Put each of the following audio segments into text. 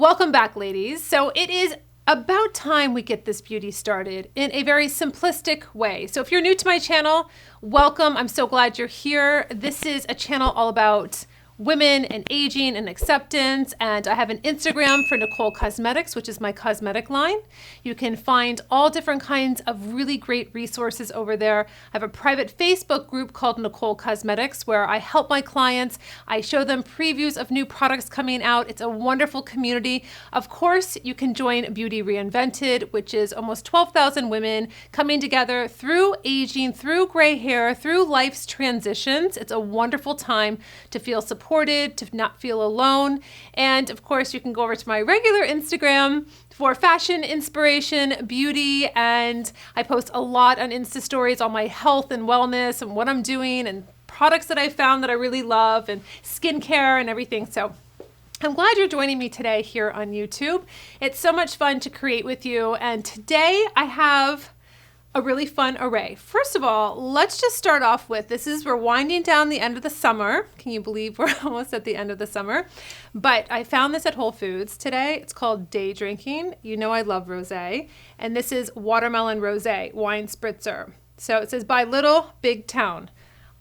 Welcome back, ladies. So it is about time we get this beauty started in a very simplistic way. So if you're new to my channel, welcome. I'm so glad you're here. This is a channel all about women and aging and acceptance, and I have an Instagram for Nikol Cosmetics, which is my cosmetic line. You can find all different kinds of really great resources over there. I have a private Facebook group called Nikol Cosmetics where I help my clients. I show them previews of new products coming out. It's a wonderful community. Of course, you can join Beauty Reinvented, which is almost 12,000 women coming together through aging, through gray hair, through life's transitions. It's a wonderful time to feel supported, to not feel alone. And of course, you can go over to my regular Instagram for fashion, inspiration, beauty, and I post a lot on Insta stories on my health and wellness and what I'm doing and products that I found that I really love and skincare and everything. So I'm glad you're joining me today here on YouTube. It's so much fun to create with you. And today I have a really fun array. First of all, let's just start off with, we're winding down the end of the summer. Can you believe we're almost at the end of the summer? But I found this at Whole Foods today. It's called Day Drinking. You know I love rosé. And this is Watermelon Rosé Wine Spritzer. So it says by Little Big Town.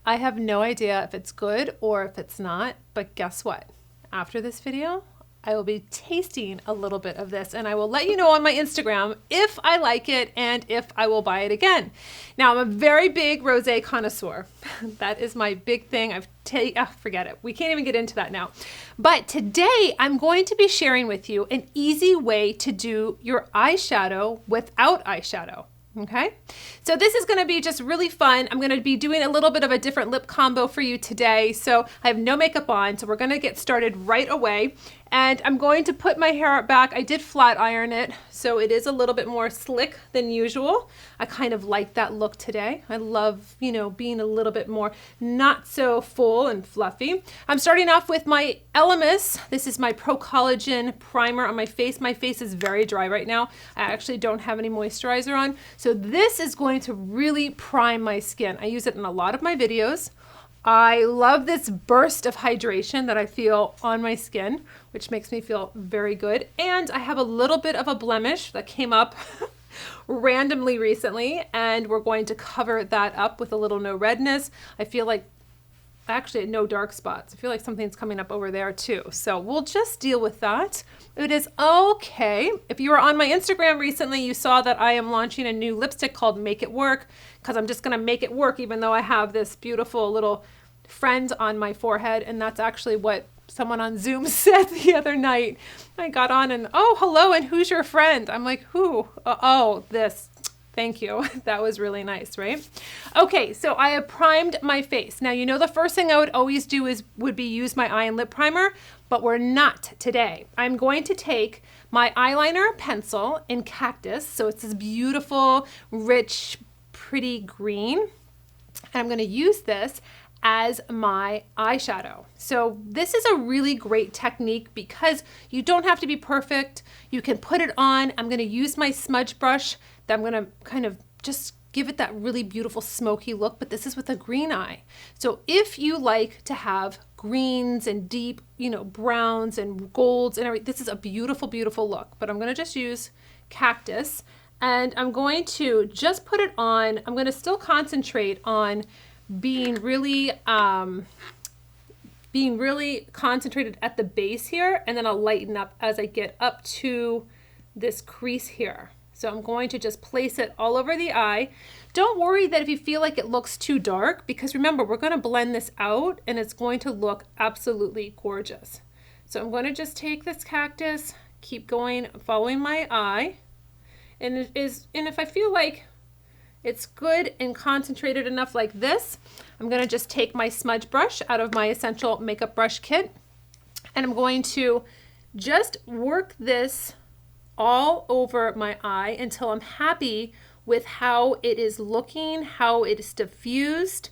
I have no idea if it's good or if it's not, but guess what? After this video, I will be tasting a little bit of this and I will let you know on my Instagram if I like it and if I will buy it again. Now, I'm a very big rosé connoisseur. That is my big thing. Forget it. We can't even get into that now. But today I'm going to be sharing with you an easy way to do your eyeshadow without eyeshadow. Okay, so this is going to be just really fun. I'm going to be doing a little bit of a different lip combo for you today. So I have no makeup on, so we're going to get started right away. And I'm going to put my hair back. I did flat iron it, so it is a little bit more slick than usual. I kind of like that look today. I love, being a little bit more not so full and fluffy. I'm starting off with my Elemis. This is my Pro Collagen primer on my face. My face is very dry right now. I actually don't have any moisturizer on. So this is going to really prime my skin. I use it in a lot of my videos. I love this burst of hydration that I feel on my skin, which makes me feel very good. And I have a little bit of a blemish that came up randomly recently, and we're going to cover that up with a little no redness. I feel like, actually no dark spots. I feel like something's coming up over there too. So we'll just deal with that. It is okay. If you were on my Instagram recently, you saw that I am launching a new lipstick called Make It Work, because I'm just going to make it work even though I have this beautiful little friend on my forehead. And that's actually what someone on Zoom said the other night. I got on and, oh, hello, and who's your friend? I'm like, who? Oh, this. Thank you. That was really nice, right? Okay, so I have primed my face. Now, the first thing I would always do would be use my eye and lip primer, but we're not today. I'm going to take my eyeliner pencil in Cactus. So it's this beautiful, rich, pretty green. And I'm going to use this as my eyeshadow. So this is a really great technique because you don't have to be perfect. You can put it on. I'm going to use my smudge brush that I'm going to kind of just give it that really beautiful smoky look, but this is with a green eye. So if you like to have greens and deep, browns and golds and everything, this is a beautiful, beautiful look, but I'm going to just use Cactus and I'm going to just put it on. I'm going to still concentrate on being really concentrated at the base here, and then I'll lighten up as I get up to this crease here. So I'm going to just place it all over the eye. Don't worry that if you feel like it looks too dark, because remember, we're going to blend this out and it's going to look absolutely gorgeous. So I'm going to just take this Cactus, keep going, following my eye. And if I feel like it's good and concentrated enough like this, I'm going to just take my smudge brush out of my Essential Makeup Brush Kit, and I'm going to just work this all over my eye until I'm happy with how it is looking, how it is diffused,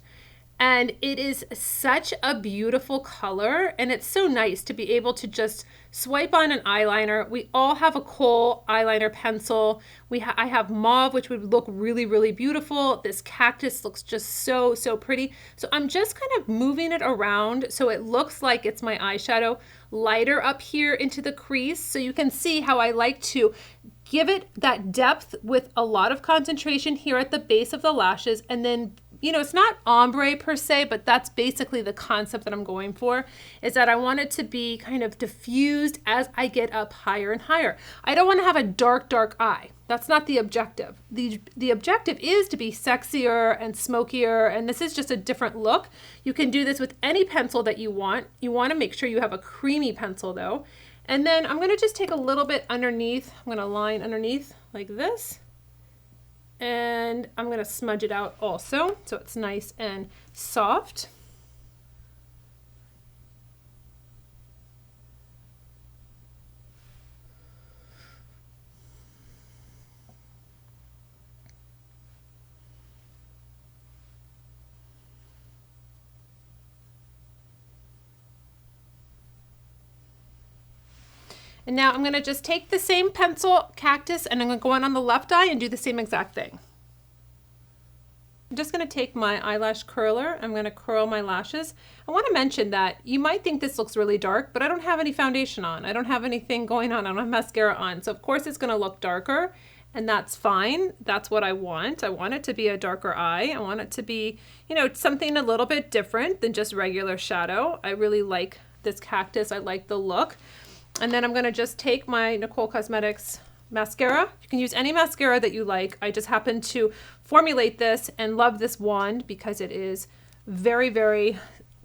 And it is such a beautiful color, and it's so nice to be able to just swipe on an eyeliner. We all have a kohl eyeliner pencil. I have mauve, which would look really, really beautiful. This cactus looks just so, so pretty. So I'm just kind of moving it around so it looks like it's my eyeshadow, lighter up here into the crease. So you can see how I like to give it that depth with a lot of concentration here at the base of the lashes, and then, you know, it's not ombre per se, but that's basically the concept that I'm going for, is that I want it to be kind of diffused as I get up higher and higher. I don't want to have a dark, dark eye. That's not the objective. The objective is to be sexier and smokier, and this is just a different look. You can do this with any pencil that you want. You want to make sure you have a creamy pencil though. And then I'm going to just take a little bit underneath. I'm going to line underneath like this. And I'm going to smudge it out also so it's nice and soft. And now I'm going to just take the same pencil, cactus, and I'm going to go in on the left eye and do the same exact thing. I'm just going to take my eyelash curler. I'm going to curl my lashes. I want to mention that you might think this looks really dark, but I don't have any foundation on. I don't have anything going on. I don't have mascara on. So of course it's going to look darker, and that's fine. That's what I want. I want it to be a darker eye. I want it to be, you know, something a little bit different than just regular shadow. I really like this cactus. I like the look. And then I'm going to just take my Nikol Cosmetics mascara. You can use any mascara that you like. I just happen to formulate this and love this wand because it is very, very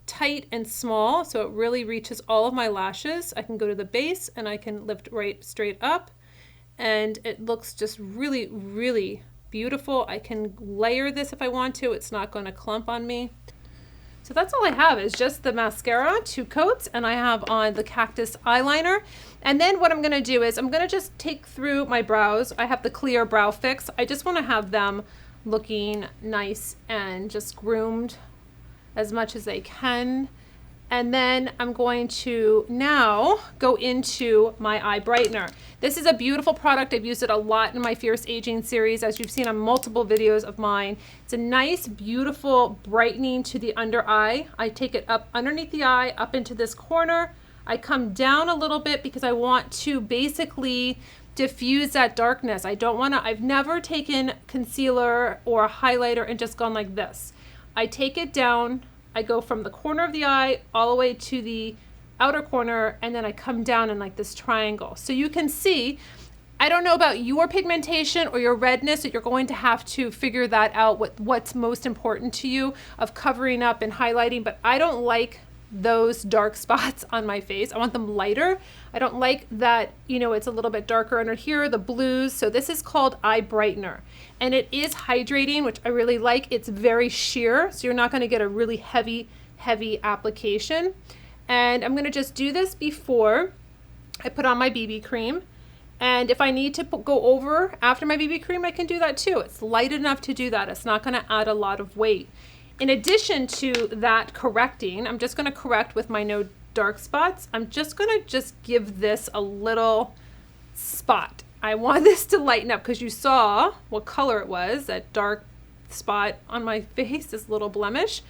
tight and small. So it really reaches all of my lashes. I can go to the base and I can lift right straight up. And it looks just really, really beautiful. I can layer this if I want to. It's not going to clump on me. So that's all I have is just the mascara, 2 coats, and I have on the cactus eyeliner. And then what I'm going to do is I'm going to just take through my brows. I have the clear brow fix. I just want to have them looking nice and just groomed as much as they can. And then I'm going to now go into my eye brightener. This is a beautiful product. I've used it a lot in my Fierce Aging series, as you've seen on multiple videos of mine. It's a nice, beautiful brightening to the under eye. I take it up underneath the eye, up into this corner. I come down a little bit because I want to basically diffuse that darkness. I've never taken concealer or a highlighter and just gone like this. I take it down. I go from the corner of the eye all the way to the outer corner, and then I come down in like this triangle. So you can see, I don't know about your pigmentation or your redness, that you're going to have to figure that out, what's most important to you of covering up and highlighting, but I don't like those dark spots on my face. I want them lighter. I don't like that, you know, it's a little bit darker under here, the blues. So this is called eye brightener, and it is hydrating, which I really like. It's very sheer, so you're not going to get a really heavy application. And I'm going to just do this before I put on my BB cream. And if I need to go over after my BB cream, I can do that too. It's light enough to do that. It's not going to add a lot of weight. In addition to that correcting, I'm just going to correct with my No Dark Spots. I'm just going to give this a little spot. I want this to lighten up because you saw what color it was, that dark spot on my face, this little blemish.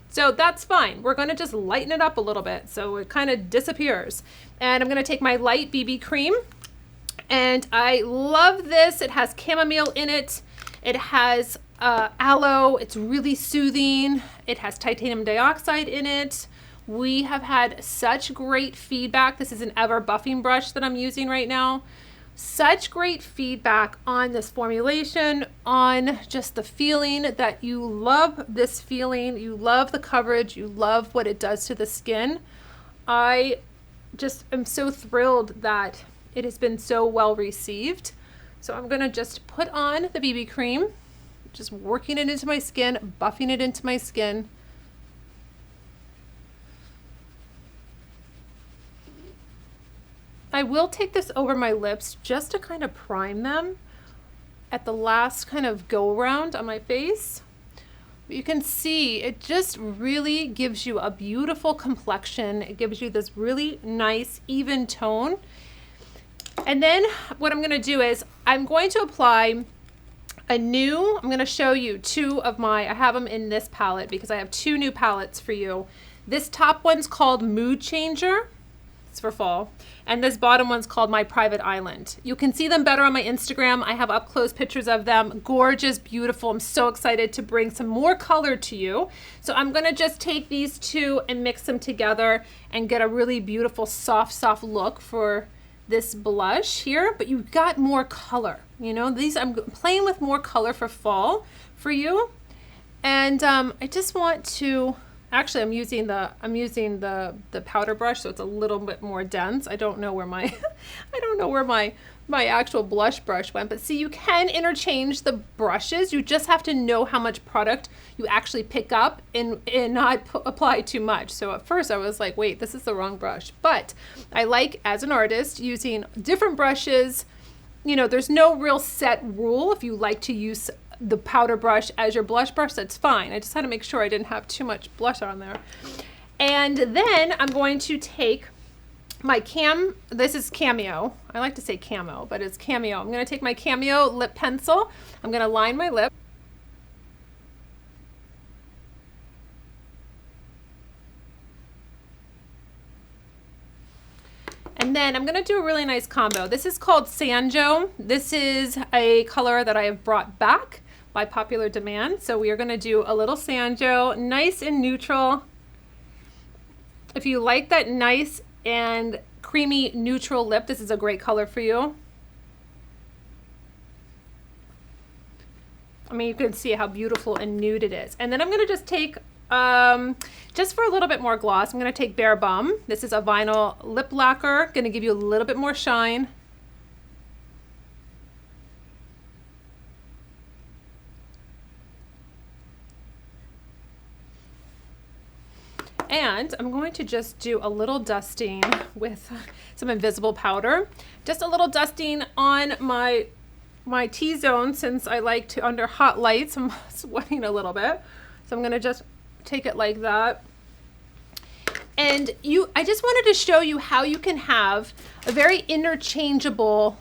So that's fine. We're going to just lighten it up a little bit so it kind of disappears. And I'm going to take my light BB cream, and I love this. It has chamomile in it. It has aloe. It's really soothing. It has titanium dioxide in it. We have had such great feedback. This is an Ever buffing brush that I'm using right now. Such great feedback on this formulation, on just the feeling that you love this feeling, you love the coverage, you love what it does to the skin. I just am so thrilled that it has been so well received. So I'm going to just put on the BB cream, just working it into my skin, buffing it into my skin. I will take this over my lips just to kind of prime them at the last kind of go around on my face. You can see it just really gives you a beautiful complexion. It gives you this really nice, even tone. And then what I'm gonna do is I'm going to apply I'm gonna show you two of I have them in this palette because I have two new palettes for you. This top one's called Mood Changer. It's for fall. And this bottom one's called My Private Island. You can see them better on my Instagram. I have up close pictures of them. Gorgeous, beautiful. I'm so excited to bring some more color to you. So I'm gonna just take these two and mix them together and get a really beautiful, soft look for this blush here, but you've got more color. You know, these I'm playing with more color for fall for you. And I just want to, actually I'm using the powder brush, so it's a little bit more dense. I don't know where my my actual blush brush went, but see, you can interchange the brushes. You just have to know how much product you actually pick up and not apply too much. So at first I was like, wait, this is the wrong brush. But I like, as an artist, using different brushes. You know, there's no real set rule. If you like to use the powder brush as your blush brush, that's fine. I just had to make sure I didn't have too much blush on there. And then I'm going to take my this is Cameo. I like to say Camo, but it's Cameo. I'm gonna take my Cameo lip pencil. I'm gonna line my lip. And then I'm gonna do a really nice combo. This is called Sanjo. This is a color that I have brought back by popular demand. So we are gonna do a little Sanjo, nice and neutral. If you like that nice and creamy neutral lip, this is a great color for you. I mean, you can see how beautiful and nude it is. And then I'm gonna just take, just for a little bit more gloss, I'm gonna take Bare Bum. This is a vinyl lip lacquer, gonna give you a little bit more shine. And I'm going to just do a little dusting with some invisible powder. Just a little dusting on my T-zone, since I like to, under hot lights, I'm sweating a little bit. So I'm gonna just take it like that. And I just wanted to show you how you can have a very interchangeable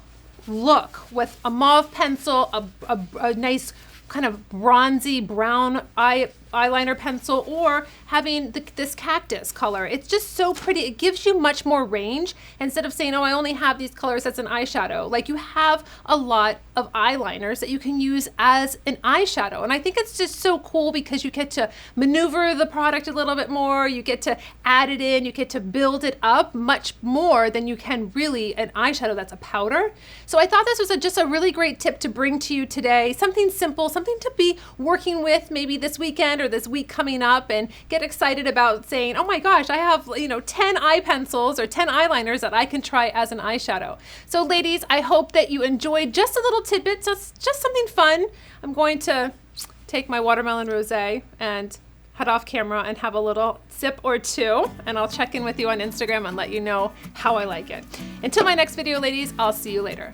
look with a mauve pencil, a nice kind of bronzy brown eyeliner pencil, or having this cactus color. It's just so pretty. It gives you much more range instead of saying, oh, I only have these colors as an eyeshadow. Like, you have a lot of eyeliners that you can use as an eyeshadow. And I think it's just so cool because you get to maneuver the product a little bit more. You get to add it in. You get to build it up much more than you can really an eyeshadow that's a powder. So I thought this was just a really great tip to bring to you today. Something simple, something to be working with maybe this weekend or this week coming up, and get excited about saying, oh my gosh, I have 10 eye pencils or 10 eyeliners that I can try as an eyeshadow. So ladies, I hope that you enjoyed just a little tidbit, just something fun. I'm going to take my watermelon rosé and head off camera and have a little sip or two, and I'll check in with you on Instagram and let you know how I like it. Until my next video, ladies, I'll see you later.